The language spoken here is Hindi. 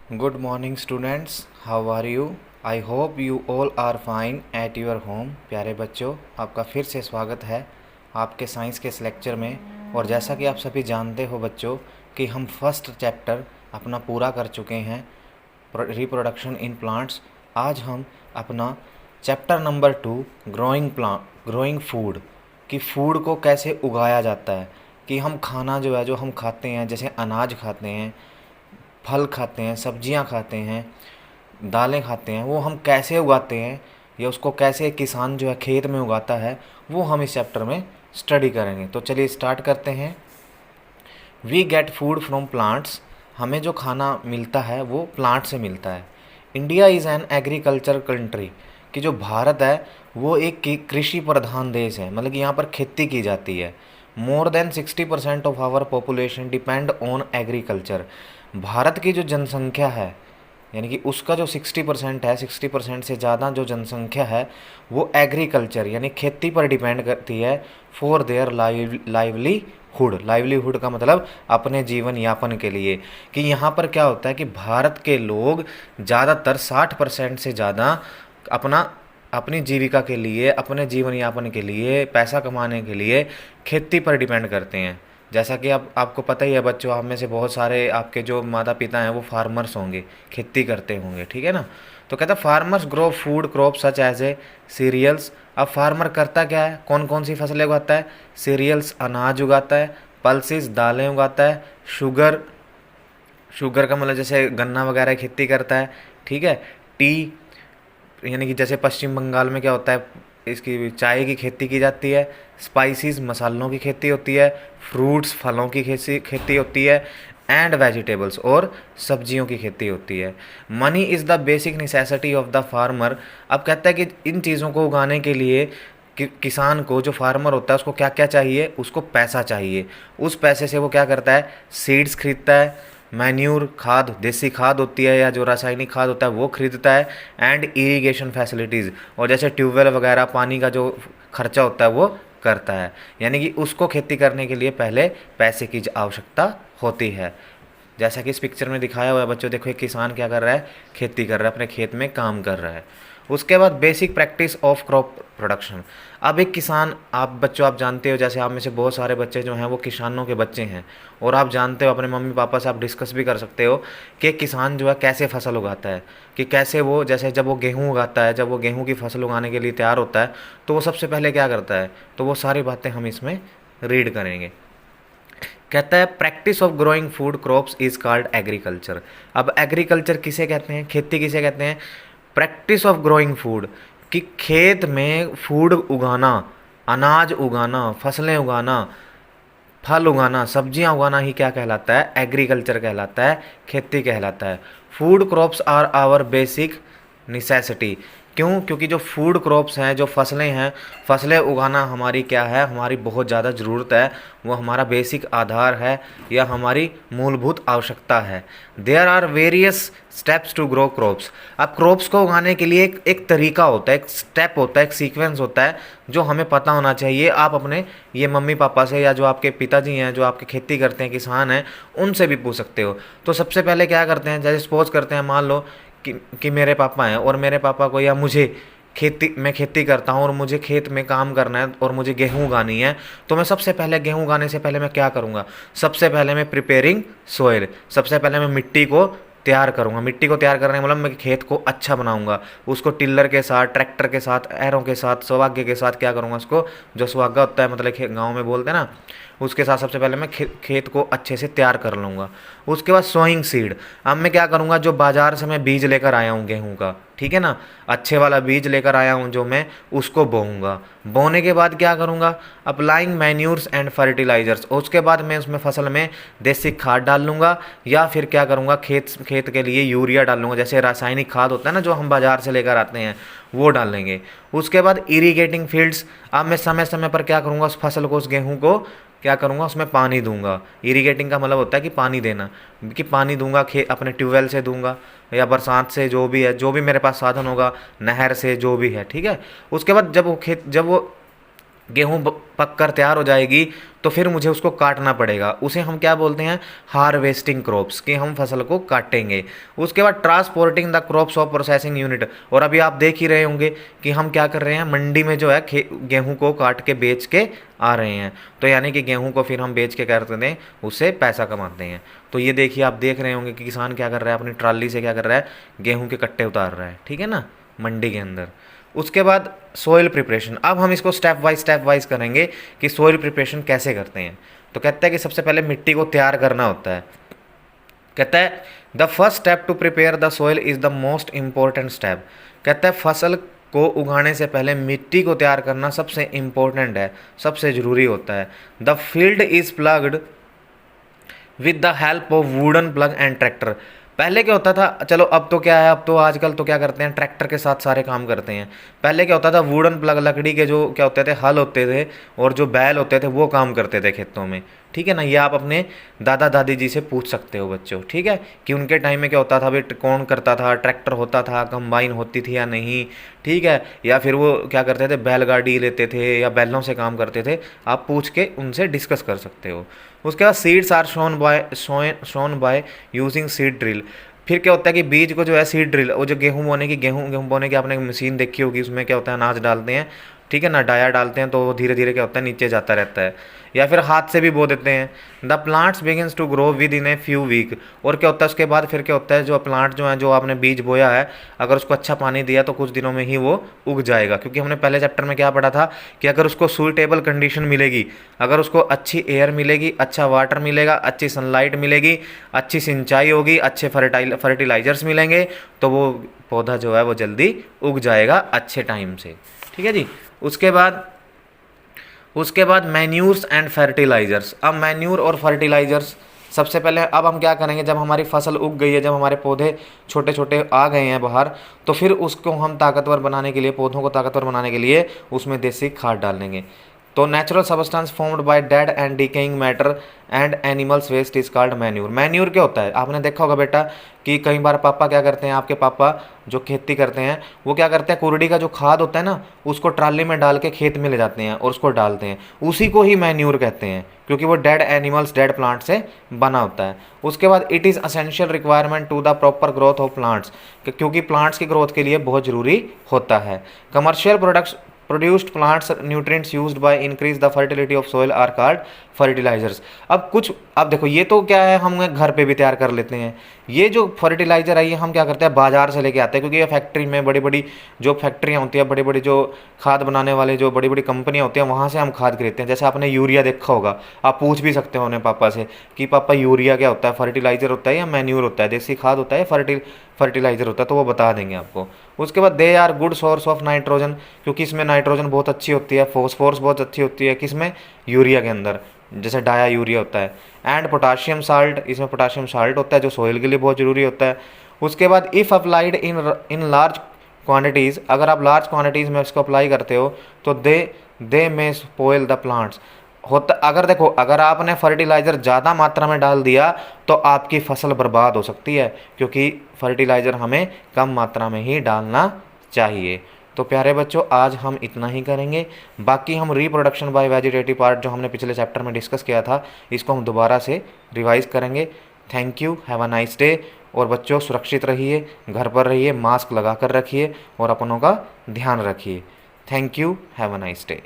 Good morning students, how are you? I hope you all are fine at your home। प्यारे बच्चों, आपका फिर से स्वागत है आपके साइंस के इस लेक्चर में। और जैसा कि आप सभी जानते हो बच्चों कि हम फर्स्ट चैप्टर अपना पूरा कर चुके हैं, रिप्रोडक्शन इन प्लांट्स। आज हम अपना चैप्टर नंबर 2 ग्रोइंग फूड कि फूड को कैसे उगाया जाता है, कि हम खाना जो है जो हम खाते हैं, जैसे अनाज खाते हैं, फल खाते हैं, सब्जियां खाते हैं, दालें खाते हैं, वो हम कैसे उगाते हैं या उसको कैसे किसान जो है खेत में उगाता है, वो हम इस चैप्टर में स्टडी करेंगे। तो चलिए स्टार्ट करते हैं। We get food from plants. हमें जो खाना मिलता है वो प्लांट से मिलता है। India is an agriculture country, कि जो भारत है वो एक कृषि प्रधान देश है, मतलब कि यहाँ पर खेती की जाती है। More than 60% of our population depend on agriculture. Bharat की जो जनसंख्या है, यानी कि उसका जो 60% है, 60% से ज़्यादा जो जनसंख्या है वो एग्रीकल्चर यानी खेती पर डिपेंड करती है। फॉर देयर लाइवलीहुड का मतलब अपने जीवन यापन के लिए। कि यहाँ पर क्या होता है कि भारत के लोग ज़्यादातर 60% से ज़्यादा अपनी जीविका के लिए, अपने जीवन यापन के लिए, पैसा कमाने के लिए खेती पर डिपेंड करते हैं। जैसा कि आपको पता ही है बच्चों, आप में से बहुत सारे आपके जो माता पिता हैं वो फार्मर्स होंगे, खेती करते होंगे, ठीक है ना। तो कहता farmers grow food crop such as a cereals. अब फार्मर करता क्या है, कौन कौन सी फसलें उगाता है? सीरियल्स अनाज उगाता है, पल्सिस दालें उगाता है, शुगर शुगर का मतलब जैसे गन्ना वगैरह की खेती करता है, ठीक है। टी यानी कि जैसे पश्चिम बंगाल में क्या होता है, इसकी चाय की खेती की जाती है। स्पाइसेस मसालों की खेती होती है। फ्रूट्स फलों की खेती होती है। एंड वेजिटेबल्स और सब्जियों की खेती होती है। Money is the basic necessity of the farmer. अब कहता है कि इन चीज़ों को उगाने के लिए किसान को, जो फार्मर होता है, उसको क्या क्या चाहिए? उसको पैसा चाहिए। उस पैसे से वो क्या करता है? सीड्स खरीदता है, मैन्यूर खाद, देसी खाद होती है या जो रासायनिक खाद होता है वो खरीदता है, एंड इरिगेशन फैसिलिटीज़, और जैसे ट्यूबवेल वगैरह पानी का जो खर्चा होता है वो करता है। यानी कि उसको खेती करने के लिए पहले पैसे की आवश्यकता होती है। जैसा कि इस पिक्चर में दिखाया हुआ है बच्चों, देखो एक किसान क्या कर रहा है? खेती कर रहा है, अपने खेत में काम कर रहा है। उसके बाद basic practice of crop production. अब एक किसान, आप बच्चों आप जानते हो, जैसे आप में से बहुत सारे बच्चे जो हैं वो किसानों के बच्चे हैं, और आप जानते हो, अपने मम्मी पापा से आप डिस्कस भी कर सकते हो कि किसान जो है कैसे फसल उगाता है, कि कैसे वो, जैसे जब वो गेहूँ उगाता है, जब वो गेहूँ की फसल उगाने के लिए तैयार होता है तो वो सबसे पहले क्या करता है। तो वो सारी बातें हम इसमें रीड करेंगे। कहता है practice of growing food crops is called agriculture. अब एग्रीकल्चर किसे कहते हैं, खेती किसे कहते हैं? प्रैक्टिस ऑफ ग्रोइंग फूड, कि खेत में फूड उगाना, अनाज उगाना, फसलें उगाना, फल उगाना, सब्जियां उगाना ही क्या कहलाता है? एग्रीकल्चर कहलाता है, खेती कहलाता है। Food crops are our basic necessity. क्यों? क्योंकि जो फूड क्रॉप्स हैं, जो फसलें हैं, फसलें उगाना हमारी क्या है? हमारी बहुत ज़्यादा ज़रूरत है, वो हमारा बेसिक आधार है या हमारी मूलभूत आवश्यकता है। There are various steps to grow crops. अब क्रॉप्स को उगाने के लिए एक तरीका होता है, एक स्टेप होता है, एक सीक्वेंस होता है जो हमें पता होना चाहिए। आप अपने ये मम्मी पापा से या जो आपके पिताजी हैं, जो आपके खेती करते हैं, किसान हैं, उनसे भी पूछ सकते हो। तो सबसे पहले क्या करते हैं, जैसे सपोज करते हैं, मान लो कि मेरे पापा हैं और मेरे पापा को या मुझे मैं खेती करता हूँ और मुझे खेत में काम करना है और मुझे गेहूँ उगानी है। तो मैं सबसे पहले गेहूँ उगाने से पहले मैं क्या करूँगा? सबसे पहले मैं प्रिपेयरिंग सोइल, सबसे पहले मैं मिट्टी को तैयार करूँगा। मिट्टी को तैयार करने मतलब मैं खेत को अच्छा बनाऊँगा, उसको टिल्लर के साथ, ट्रैक्टर के साथ, एरों के साथ, सुहागे के साथ क्या करूँगा? उसको, जो सुहागा होता है मतलब गाँव में बोलते हैं ना, उसके साथ सबसे पहले मैं खेत को अच्छे से तैयार कर लूँगा। उसके बाद सोइंग सीड। अब मैं क्या करूँगा? जो बाज़ार से मैं बीज लेकर आया हूँ गेहूँ का, ठीक है ना, अच्छे वाला बीज लेकर आया हूँ जो, मैं उसको बोऊँगा। बोने के बाद क्या करूँगा? Applying manures and fertilisers. उसके बाद मैं उसमें फसल में देसी खाद डाल लूँगा, या फिर क्या करूँगा? खेत के लिए यूरिया डाल लूँगा, जैसे रासायनिक खाद होता है ना जो हम बाज़ार से लेकर आते हैं, वो डालेंगे। उसके बाद इरीगेटिंग फील्ड्स। अब मैं समय समय पर क्या करूँगा? उस फसल को, उस गेहूँ को क्या करूँगा? उसमें पानी दूंगा। इरिगेटिंग का मतलब होता है कि पानी देना, कि पानी दूंगा अपने ट्यूबवेल से दूंगा या बरसात से, जो भी है, जो भी मेरे पास साधन होगा, नहर से, जो भी है, ठीक है। उसके बाद जब वो गेहूँ पक कर तैयार हो जाएगी तो फिर मुझे उसको काटना पड़ेगा, उसे हम क्या बोलते हैं, हार्वेस्टिंग क्रॉप्स, कि हम फसल को काटेंगे। उसके बाद transporting the crops of processing unit, और अभी आप देख ही रहे होंगे कि हम क्या कर रहे हैं, मंडी में जो है गेहूं को काट के बेच के आ रहे हैं। तो यानी कि गेहूं को फिर हम बेच के क्या करते हैं, उससे पैसा कमाते हैं। तो ये देखिए, आप देख रहे होंगे कि किसान क्या कर रहा है, अपनी ट्राली से क्या कर रहा है, गेहूं के कट्टे उतार रहा है, ठीक है ना, मंडी के अंदर। उसके बाद सोइल प्रिपरेशन, अब हम इसको स्टेप वाइज करेंगे कि सोइल प्रिपरेशन कैसे करते हैं। तो कहता है कि सबसे पहले मिट्टी को तैयार करना होता है। कहता है the first step to prepare the soil is the most important step. कहता है फसल को उगाने से पहले मिट्टी को तैयार करना सबसे इम्पोर्टेंट है, सबसे ज़रूरी होता है। The field is ploughed with the help of wooden plough and tractor. पहले क्या होता था, चलो अब तो क्या है, अब तो आजकल तो क्या करते हैं, ट्रैक्टर के साथ सारे काम करते हैं। पहले क्या होता था, वुडन प्लग, लकड़ी के जो क्या होते थे, हल होते थे और जो बैल होते थे वो काम करते थे खेतों में, ठीक है ना। ये आप अपने दादा दादी जी से पूछ सकते हो बच्चों, ठीक है, कि उनके टाइम में क्या होता था, भाई कौन करता था, ट्रैक्टर होता था, कंबाइन होती थी या नहीं, ठीक है, या फिर वो क्या करते थे, बैलगाड़ी लेते थे या बैलों से काम करते थे। आप पूछ के उनसे डिस्कस कर सकते हो। उसके बाद seeds are sown by using seed drill. फिर क्या होता है कि बीज को जो है सीड ड्रिल, वो जो गेहूं बोने की आपने मशीन देखी होगी, उसमें क्या होता है, अनाज डालते हैं, ठीक है ना, डाया डालते हैं तो वो धीरे धीरे क्या होता है, नीचे जाता रहता है। या फिर हाथ से भी बो देते हैं। The plants begins to grow within a few week. और क्या होता है उसके बाद, फिर क्या होता है, जो प्लांट जो है, जो आपने बीज बोया है, अगर उसको अच्छा पानी दिया तो कुछ दिनों में ही वो उग जाएगा। क्योंकि हमने पहले चैप्टर में क्या पढ़ा था कि अगर उसको सूटेबल कंडीशन मिलेगी, अगर उसको अच्छी एयर मिलेगी, अच्छा वाटर मिलेगा, अच्छी सनलाइट मिलेगी, अच्छी सिंचाई होगी, अच्छे फर्टिलाइजर्स मिलेंगे, तो वो पौधा जो है वो जल्दी उग जाएगा अच्छे टाइम से, ठीक है जी। उसके बाद मैन्यूर्स एंड फर्टिलाइजर्स। अब मैन्यूर और फर्टिलाइजर्स सबसे पहले, अब हम क्या करेंगे, जब हमारी फसल उग गई है, जब हमारे पौधे छोटे छोटे आ गए हैं बाहर, तो फिर उसको हम ताकतवर बनाने के लिए, पौधों को ताकतवर बनाने के लिए उसमें देसी खाद डालेंगे। तो natural substance formed by dead and decaying matter and animals waste is called manure. Manure क्या होता है, आपने देखा होगा बेटा कि कई बार पापा क्या करते हैं, आपके पापा जो खेती करते हैं, वो क्या करते हैं, कुरड़ी का जो खाद होता है ना, उसको ट्राली में डाल के खेत में ले जाते हैं और उसको डालते हैं, उसी को ही मैन्यूर कहते हैं, क्योंकि वो डेड एनिमल्स, डेड प्लांट से बना होता है। उसके बाद it is essential requirement to the proper growth of plants, क्योंकि प्लांट्स की ग्रोथ के लिए बहुत ज़रूरी होता है। Commercial products produced plants nutrients used by increase the fertility of soil are called fertilisers. अब देखो, ये तो क्या है, हम घर पे भी तैयार कर लेते हैं। ये जो फर्टिलाइजर है, ये हम क्या करते हैं, बाजार से लेके आते हैं, क्योंकि ये फैक्ट्री में, बड़ी बड़ी जो फैक्ट्रियाँ होती हैं, बड़ी बड़ी जो खाद बनाने वाले जो बड़ी बड़ी कंपनियाँ होती हैं, वहाँ से हम खाद खरीदते हैं। जैसे आपने यूरिया देखा होगा, आप पूछ भी सकते हो अपने पापा से कि पापा यूरिया क्या होता है, फर्टिलाइजर होता है या मैन्यूर होता है, देसी खाद होता है, फर्टिलाइजर होता है, तो वो बता देंगे आपको। उसके बाद they are good source of nitrogen, क्योंकि इसमें नाइट्रोजन बहुत अच्छी होती है, फॉस्फोरस बहुत अच्छी होती है, किसमें, यूरिया के अंदर, जैसे डाया यूरिया होता है। एंड पोटाशियम साल्ट, इसमें पोटाशियम साल्ट होता है जो सोइल के लिए बहुत ज़रूरी होता है। उसके बाद if applied in large quantities, अगर आप लार्ज क्वांटिटीज़ में इसको अप्लाई करते हो तो दे मे स्पॉइल द प्लांट्स। अगर देखो, अगर आपने फर्टिलाइज़र ज़्यादा मात्रा में डाल दिया तो आपकी फसल बर्बाद हो सकती है, क्योंकि फर्टिलाइज़र हमें कम मात्रा में ही डालना चाहिए। तो प्यारे बच्चों, आज हम इतना ही करेंगे। बाकी हम रिप्रोडक्शन बाय वेजिटेटिव पार्ट जो हमने पिछले चैप्टर में डिस्कस किया था, इसको हम दोबारा से रिवाइज करेंगे। Thank you, have a nice day. और बच्चों, सुरक्षित रहिए, घर पर रहिए, मास्क लगा कर रखिए और अपनों का ध्यान रखिए। Thank you, have a nice day.